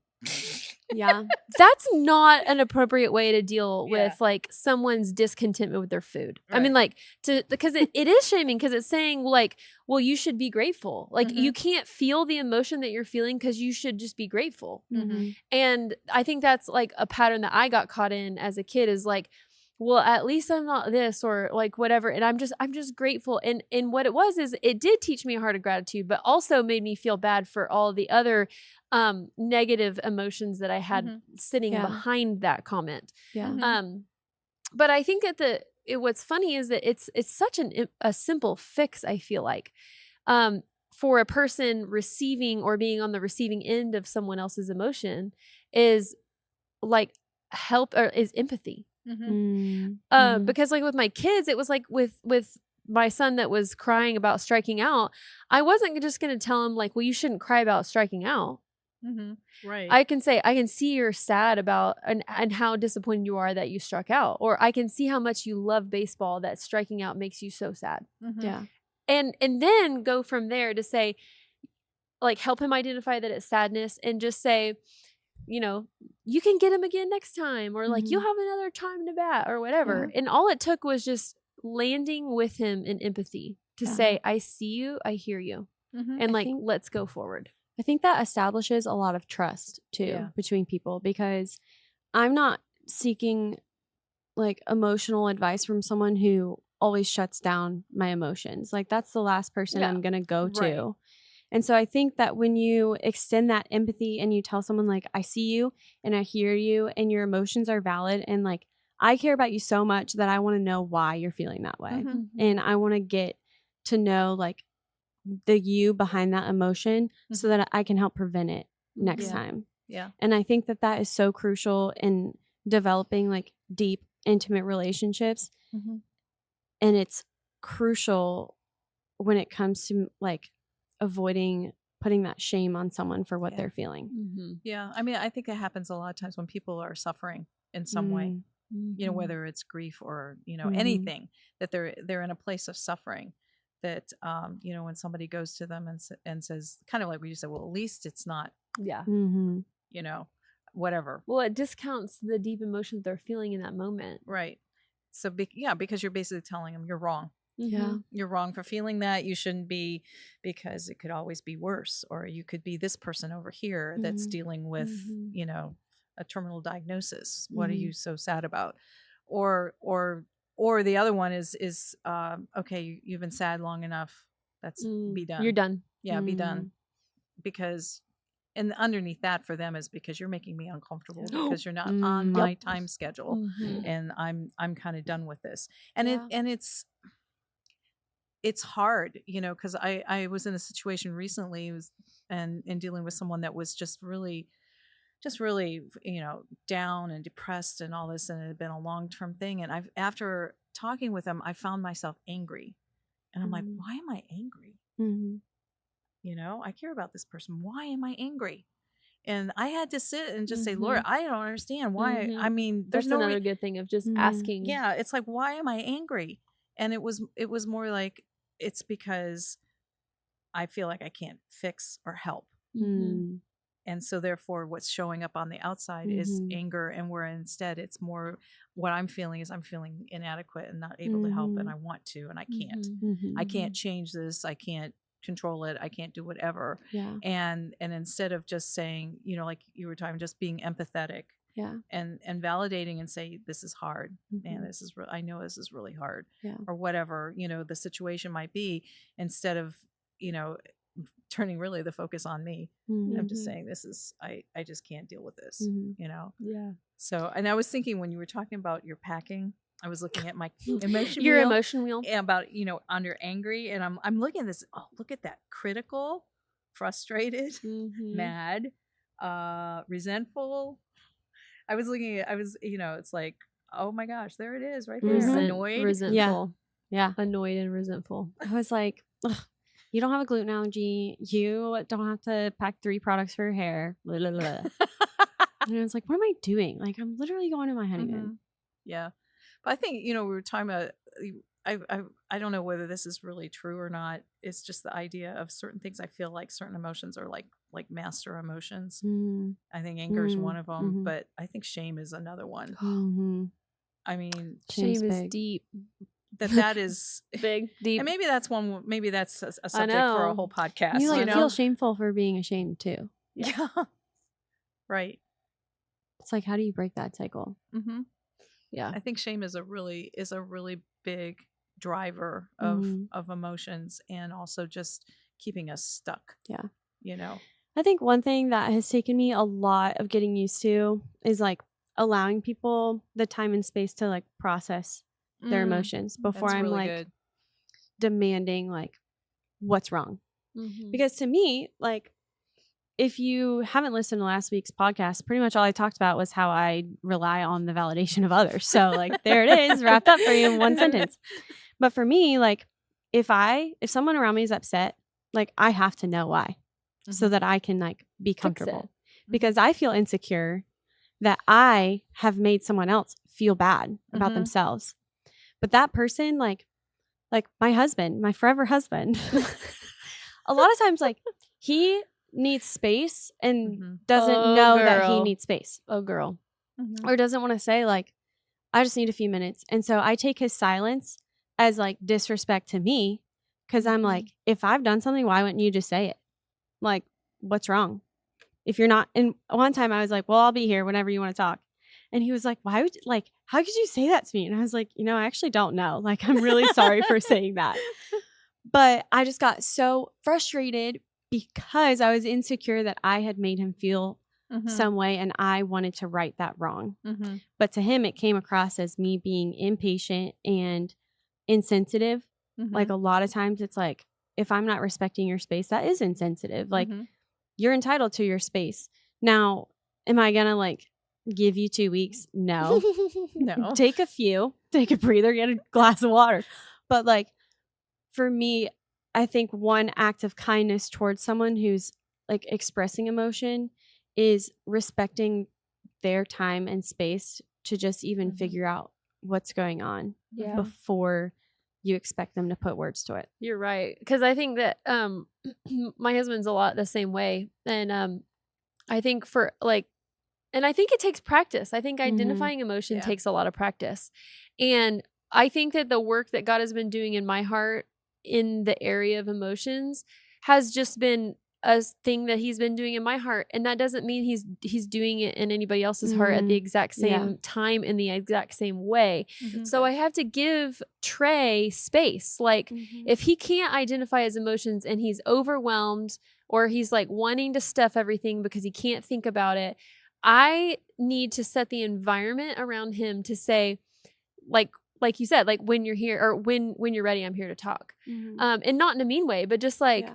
Yeah. That's not an appropriate way to deal Yeah. with like someone's discontentment with their food. I Right. mean, like because it is shaming, because it's saying like, well, you should be grateful. Like Mhm. you can't feel the emotion that you're feeling because you should just be grateful. Mhm. And I think that's like a pattern that I got caught in as a kid, is like, well, at least I'm not this, or like whatever. And I'm just grateful. And what it was is it did teach me a heart of gratitude, but also made me feel bad for all the other negative emotions that I had sitting Yeah. behind that comment. Yeah. Mhm. But I think that what's funny is that it's such a simple fix, I feel like, for a person receiving or being on the receiving end of someone else's emotion, is like help, or is empathy. Mhm. Because like with my kids, it was like with my son that was crying about striking out, I wasn't just going to tell him like, well, you shouldn't cry about striking out. Mhm. Right. I can say, I can see you're sad about and how disappointed you are that you struck out, or I can see how much you love baseball, that striking out makes you so sad. Mhm. Yeah. And then go from there to say, like, help him identify that it's sadness, and just say, you know, you can get him again next time, or like, you'll have another time to bat, or whatever. Yeah. And all it took was just landing with him in empathy to say, I see you, I hear you, Mhm. and I like, think- let's go forward. I think that establishes a lot of trust too Yeah. between people, because I'm not seeking like emotional advice from someone who always shuts down my emotions. Like that's the last person Yeah. I'm going to go Right. to. And so I think that when you extend that empathy and you tell someone like, I see you and I hear you and your emotions are valid, and like, I care about you so much that I want to know why you're feeling that way. Mhm. And I want to get to know like the you behind that emotion so that I can help prevent it next Yeah. time. Yeah. And I think that is so crucial in developing like deep, intimate relationships. Mhm. And it's crucial when it comes to like avoiding putting that shame on someone for what Yeah. they're feeling. Yeah. I mean, I think it happens a lot of times when people are suffering in some way, you know, whether it's grief or, you know, anything, that they're in a place of suffering, that, you know, when somebody goes to them and says, kind of like we just said, well, at least it's not, Yeah. you know, whatever. Well, it discounts the deep emotions they're feeling in that moment. Right. So, because you're basically telling them you're wrong. Yeah. You're wrong for feeling that. You shouldn't be, because it could always be worse. Or you could be this person over here that's dealing with, you know, a terminal diagnosis. What are you so sad about? Or the other one is okay, you've been sad long enough. That's be done. You're done. Yeah, be done. Because, and underneath that for them is because you're making me uncomfortable, because you're not on my time schedule, and I'm kind of done with this. And it's hard, you know, because I was in a situation recently, and dealing with someone that was just really, you know, down and depressed and all this, and it had been a long-term thing. And after talking with them, I found myself angry, and I'm like, why am I angry? You know, I care about this person. Why am I angry? And I had to sit and just say, Lord, I don't understand why. I mean, there's That's another good thing of just asking. Yeah, it's like, why am I angry? And it was more like, it's because I feel like I can't fix or help. And so therefore what's showing up on the outside is anger, and where instead it's more, what I'm feeling is I'm feeling inadequate and not able to help, and I want to, and I can't. I can't change this. I can't control it. I can't do whatever. Yeah. And instead of just saying, you know, like you were talking, just being empathetic. Yeah. And validating and say, this is hard, man, this is I know this is really hard, Yeah. or whatever, you know, the situation might be, instead of, you know, turning really the focus on me. Mm-hmm. I'm just saying, this is, I just can't deal with this, Mm-hmm. you know? Yeah. So, and I was thinking when you were talking about your packing, I was looking at my emotion Your wheel. emotion wheel. About, you know, under angry. And I'm looking at this. Oh, look at that. Critical, frustrated, mad, resentful. I was, you know, it's like, oh my gosh, there it is right there. Annoyed. Resentful. Yeah. Annoyed and resentful. I was like, ugh, you don't have a gluten allergy. You don't have to pack 3 products for your hair. Blah, blah, blah. And I was like, what am I doing? Like, I'm literally going to my honeymoon. Yeah. But I think, you know, we were talking about, I don't know whether this is really true or not. It's just the idea of certain things. I feel like certain emotions are like master emotions. I think anger is one of them, but I think shame is another one. I mean, shame is deep. That is big, deep. And maybe that's one, maybe that's a subject for a whole podcast. You you know? feel shameful for being ashamed too. Yeah. Right. It's like, how do you break that cycle? Yeah. I think shame is a really big driver of emotions, and also just keeping us stuck. Yeah. You know, I think one thing that has taken me a lot of getting used to is like allowing people the time and space to like process their emotions before I'm really like demanding like what's wrong. Because to me, like, if you haven't listened to last week's podcast, pretty much all I talked about was how I rely on the validation of others. So like, there it is, wrapped up for you in one sentence. But for me, like, if someone around me is upset, like, I have to know why so that I can like be comfortable, because I feel insecure that I have made someone else feel bad about themselves. But that person, like my husband, my forever husband, a lot of times, like, he needs space and doesn't know that he needs space. Oh, girl. Or doesn't want to say, like, I just need a few minutes. And so I take his silence as like disrespect to me, because I'm like, if I've done something, why wouldn't you just say it? Like, what's wrong? If you're not. And one time I was like, well, I'll be here whenever you want to talk. And he was like, how could you say that to me? And I was like, you know, I actually don't know. Like, I'm really sorry for saying that. But I just got so frustrated because I was insecure that I had made him feel some way, and I wanted to right that wrong. But to him, it came across as me being impatient and insensitive. Like, a lot of times it's like, if I'm not respecting your space, that is insensitive. Like, you're entitled to your space. Now, am I going to like give you 2 weeks? No. No. Take a breather, get a glass of water. But like, for me, I think one act of kindness towards someone who's like expressing emotion is respecting their time and space to just even figure out what's going on before you expect them to put words to it. You're right. Because I think that my husband's a lot the same way. And I think I think it takes practice. I think identifying emotion takes a lot of practice. And I think that the work that God has been doing in my heart in the area of emotions has just been a thing that he's been doing in my heart. And that doesn't mean he's doing it in anybody else's heart at the exact same time in the exact same way. So I have to give Trey space. Like, if he can't identify his emotions and he's overwhelmed, or he's like wanting to stuff everything because he can't think about it, I need to set the environment around him to say, like you said, like, when you're here, or when you're ready, I'm here to talk. And not in a mean way, but just like,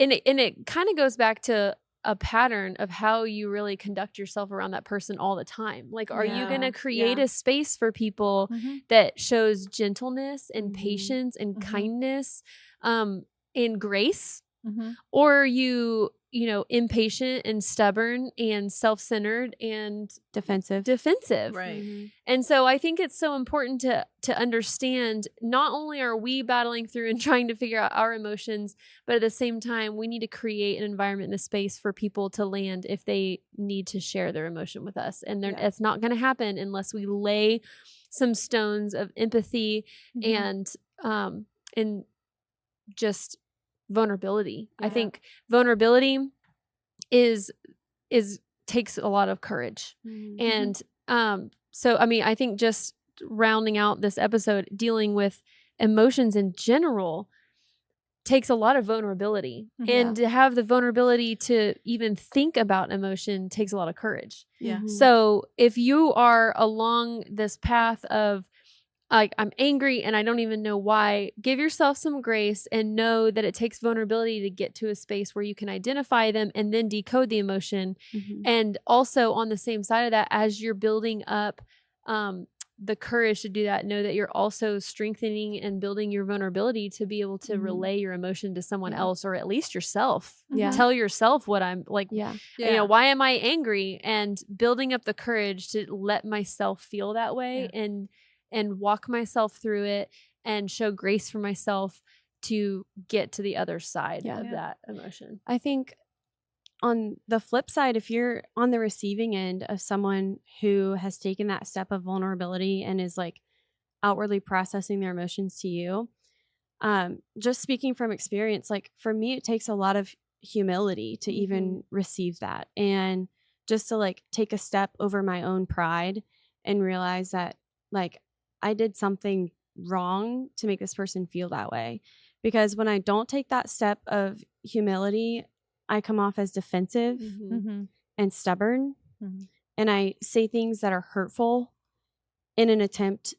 and it kind of goes back to a pattern of how you really conduct yourself around that person all the time. Like, are you going to create a space for people that shows gentleness and patience and kindness, and grace? Or are you impatient and stubborn and self-centered and defensive. Right. And so I think it's so important to understand, not only are we battling through and trying to figure out our emotions, but at the same time, we need to create an environment and a space for people to land if they need to share their emotion with us. And it's not going to happen unless we lay some stones of empathy and just vulnerability. I think vulnerability takes a lot of courage. And so I mean, I think just rounding out this episode, dealing with emotions in general takes a lot of vulnerability. And to have the vulnerability to even think about emotion takes a lot of courage. Yeah. So if you are along this path of like, I'm angry and I don't even know why, give yourself some grace and know that it takes vulnerability to get to a space where you can identify them and then decode the emotion. And also on the same side of that, as you're building up the courage to do that, know that you're also strengthening and building your vulnerability to be able to relay your emotion to someone else, or at least yourself. Tell yourself what I'm like, you know, why am I angry? And building up the courage to let myself feel that way and walk myself through it and show grace for myself to get to the other side of that emotion. I think on the flip side, if you're on the receiving end of someone who has taken that step of vulnerability and is like outwardly processing their emotions to you, just speaking from experience, like for me, it takes a lot of humility to even receive that. And just to like take a step over my own pride and realize that like I did something wrong to make this person feel that way. Because when I don't take that step of humility, I come off as defensive and stubborn. And I say things that are hurtful in an attempt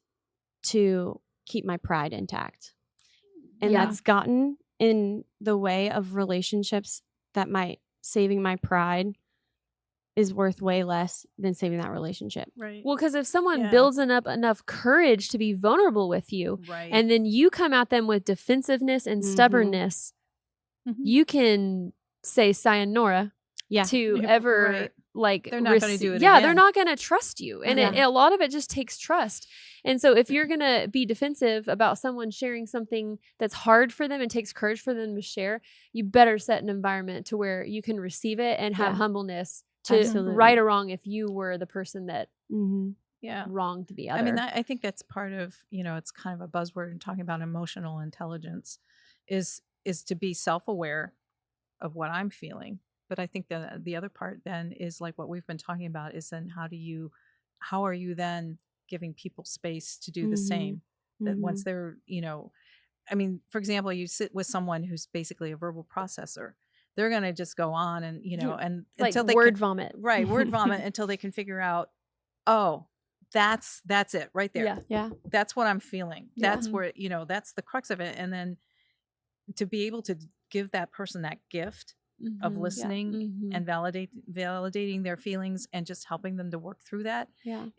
to keep my pride intact. And that's gotten in the way of relationships that saving my pride is worth way less than saving that relationship. Right. Well, because if someone builds up enough courage to be vulnerable with you, and then you come at them with defensiveness and stubbornness, you can say sayonara to ever like they're not going to do it again. they're not going to trust you. And a lot of it just takes trust. And so if you're going to be defensive about someone sharing something that's hard for them and takes courage for them to share, you better set an environment to where you can receive it and have humbleness to right or wrong if you were the person that wronged the other. I mean, I think that's part of, you know, it's kind of a buzzword in talking about emotional intelligence is to be self-aware of what I'm feeling. But I think the other part then is like what we've been talking about is then how are you then giving people space to do the same? That once they're, you know, I mean, for example, you sit with someone who's basically a verbal processor. They're going to just go on and, you know, and like until they word vomit. Right. Word vomit until they can figure out, oh, that's it right there. Yeah. That's what I'm feeling. That's where, you know, that's the crux of it. And then to be able to give that person that gift of listening and validating their feelings and just helping them to work through that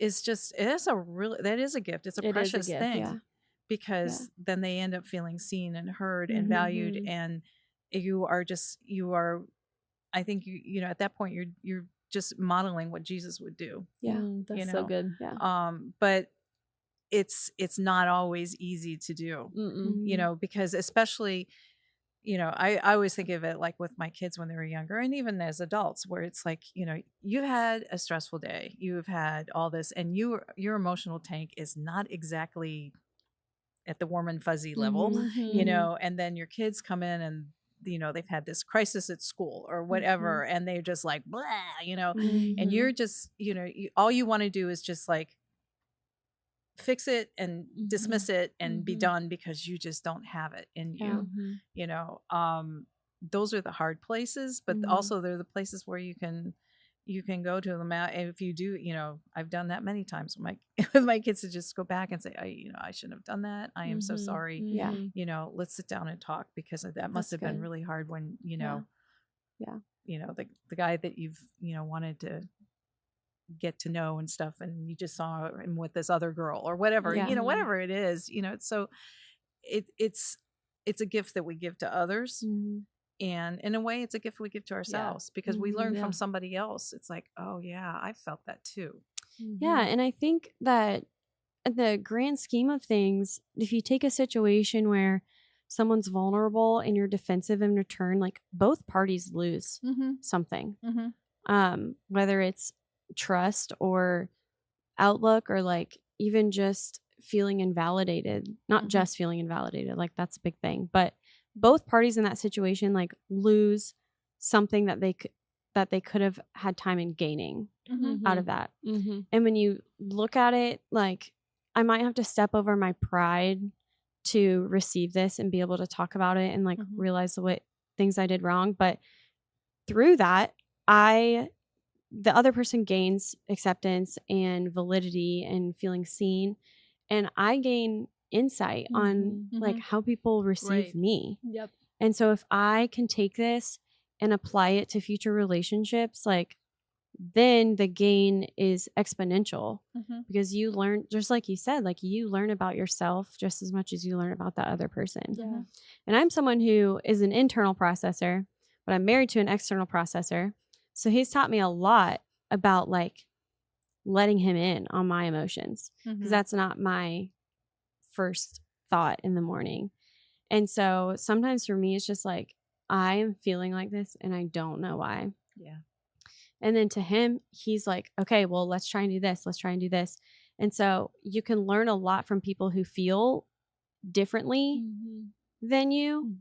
is just, that is a gift. It's a precious thing because then they end up feeling seen and heard and valued. And you are, I think you know, at that point you're just modeling what Jesus would do. Yeah. That's you know? so good. Yeah. But it's not always easy to do, you know, because especially, you know, I always think of it like with my kids when they were younger and even as adults where it's like, you know, you had a stressful day, you've had all this and your emotional tank is not exactly at the warm and fuzzy level, you know, and then your kids come in and, you know, they've had this crisis at school or whatever, and they're just like, blah, you know, and you're just, you know, all you want to do is just like fix it and dismiss it and be done because you just don't have it in you, you know. Those are the hard places, but also they're the places where you can go to them out. And if you do, you know, I've done that many times with my kids to just go back and say, I shouldn't have done that. I am so sorry. You know, let's sit down and talk because that must have been really hard when, you know, you know, the guy that you've, you know, wanted to get to know and stuff, and you just saw him with this other girl or whatever, you know, whatever it is, you know. So it's a gift that we give to others. And in a way, it's a gift we give to ourselves because we learn from somebody else. It's like, oh, yeah, I felt that too. Yeah. And I think that in the grand scheme of things, if you take a situation where someone's vulnerable and you're defensive in return, like both parties lose something, whether it's trust or outlook or like even just feeling invalidated, not just feeling invalidated, like that's a big thing, but both parties in that situation like lose something that they could have had time in gaining out of that. And when you look at it, like I might have to step over my pride to receive this and be able to talk about it and like realize what things I did wrong. But through that, the other person gains acceptance and validity and feeling seen. And I gain insight on like how people receive me. Yep. And so if I can take this and apply it to future relationships, like then the gain is exponential because you learn, just like you said, like you learn about yourself just as much as you learn about that other person. Yeah. And I'm someone who is an internal processor, but I'm married to an external processor. So he's taught me a lot about like letting him in on my emotions because that's not my first thought in the morning. And so sometimes for me, it's just like, I am feeling like this and I don't know why. Yeah. And then to him, he's like, okay, well, let's try and do this. Let's try and do this. And so you can learn a lot from people who feel differently than you.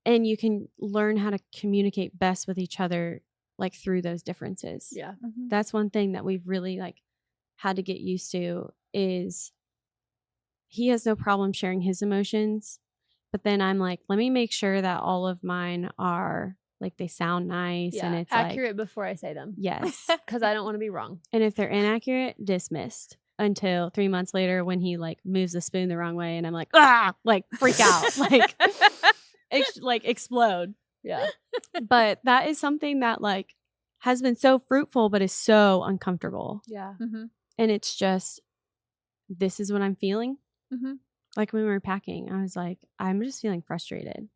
And you can learn how to communicate best with each other, like through those differences. Yeah. That's one thing that we've really like had to get used to is he has no problem sharing his emotions. But then I'm like, let me make sure that all of mine are like they sound nice and it's accurate before I say them. Yes. Because I don't want to be wrong. And if they're inaccurate, dismissed until 3 months later when he like moves the spoon the wrong way and I'm like, like freak out, like explode. Yeah. But that is something that like has been so fruitful, but is so uncomfortable. Yeah. And it's just, this is what I'm feeling. Like when we were packing, I was like, I'm just feeling frustrated.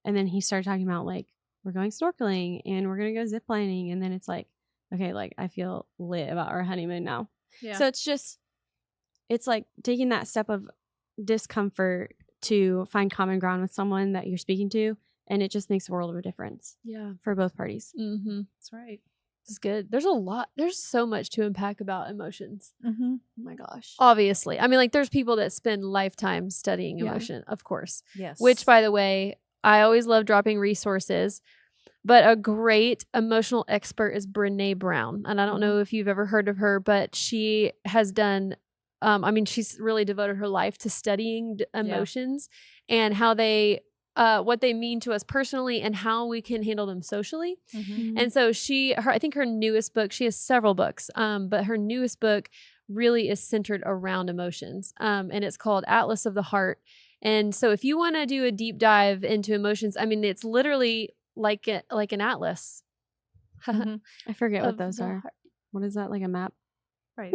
And then he started talking about like, we're going snorkeling and we're going to go zip lining. And then it's like, okay, like I feel lit about our honeymoon now. Yeah. So it's like taking that step of discomfort to find common ground with someone that you're speaking to. And it just makes a world of a difference. Yeah. For both parties. That's right. It's good. There's so much to unpack about emotions. Oh my gosh. Obviously. I mean, like there's people that spend lifetimes studying emotion, of course. Yes. Which, by the way, I always love dropping resources, but a great emotional expert is Brene Brown. And I don't know if you've ever heard of her, but she has done, she's really devoted her life to studying emotions and how they, what they mean to us personally and how we can handle them socially. And so I think her newest book, she has several books, but her newest book really is centered around emotions. And it's called Atlas of the Heart. And so if you want to do a deep dive into emotions, I mean, it's literally like an atlas. I forget what those are. What is that? Like a map? Right.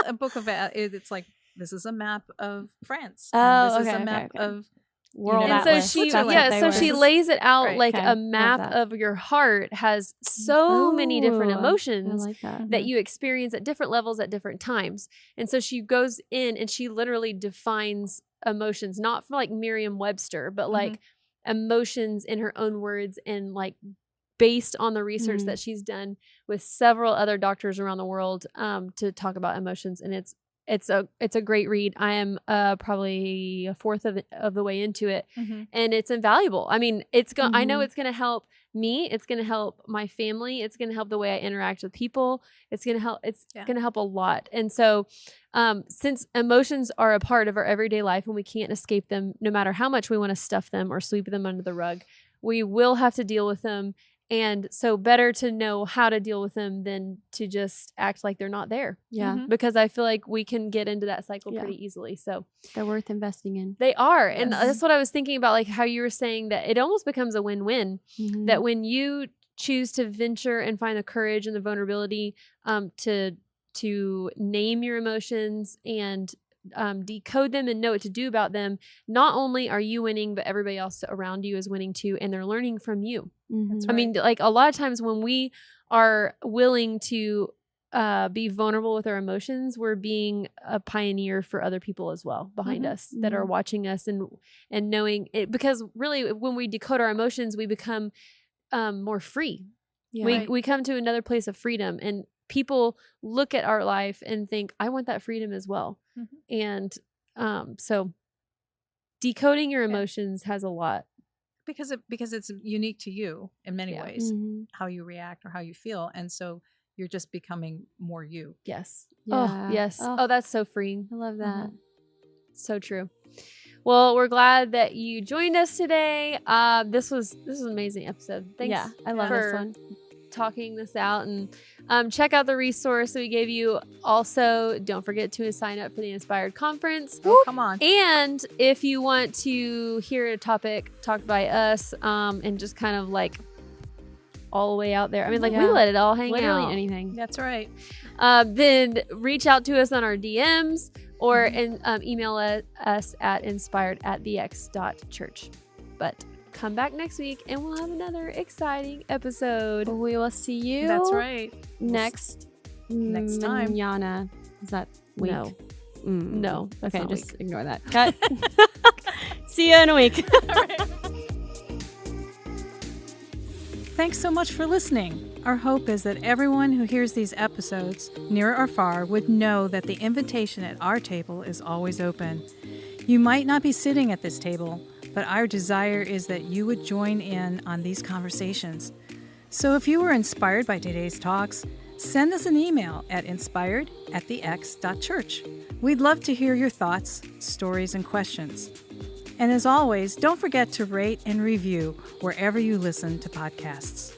A book of it's like, this is a map of France. Oh, this is a map of world and atlas. So she lays it out like a map of your heart has so many different emotions that you experience at different levels at different times. And so she goes in and she literally defines emotions, not for like Merriam-Webster, but like emotions in her own words and like based on the research that she's done with several other doctors around the world to talk about emotions. And it's a great read. I am probably a fourth of the way into it, and it's invaluable. I mean, I know it's going to help me. It's going to help my family. It's going to help the way I interact with people. It's going to help. It's going to help a lot. And so, since emotions are a part of our everyday life and we can't escape them, no matter how much we want to stuff them or sweep them under the rug, we will have to deal with them. And so better to know how to deal with them than to just act like they're not there. Yeah. Because I feel like we can get into that cycle pretty easily. So they're worth investing in. They are. Yes. And that's what I was thinking about, like how you were saying that it almost becomes a win-win, that when you choose to venture and find the courage and the vulnerability to name your emotions and decode them and know what to do about them, not only are you winning, but everybody else around you is winning too, and they're learning from you. I mean, like a lot of times when we are willing to be vulnerable with our emotions, we're being a pioneer for other people as well behind us that are watching us and knowing it, because really when we decode our emotions, we become more free. We come to another place of freedom, and people look at our life and think, I want that freedom as well. And so decoding your emotions has a lot. Because it's unique to you in many ways, how you react or how you feel. And so you're just becoming more you. Yes. Yeah. Oh, yes. Oh, that's so freeing. I love that. So true. Well, we're glad that you joined us today. This was an amazing episode. Thanks. Yeah, I love this one. Talking this out, and check out the resource that we gave you. Also, don't forget to sign up for the Inspired Conference. Oh, come on. And if you want to hear a topic talked by us, and just kind of like all the way out there. I mean, like we let it all hang Literally out. anything. That's right. Then reach out to us on our DMs or email us at inspired@thex.church. But come back next week and we'll have another exciting episode. We will see you. That's right. Next time. Manana. Is that week? No. No. that's Okay, not just week. ignore that. Cut. See you in a week. Thanks so much for listening. Our hope is that everyone who hears these episodes, near or far, would know that the invitation at our table is always open. You might not be sitting at this table, but our desire is that you would join in on these conversations. So if you were inspired by today's talks, send us an email at inspired@thex.church. We'd love to hear your thoughts, stories, and questions. And as always, don't forget to rate and review wherever you listen to podcasts.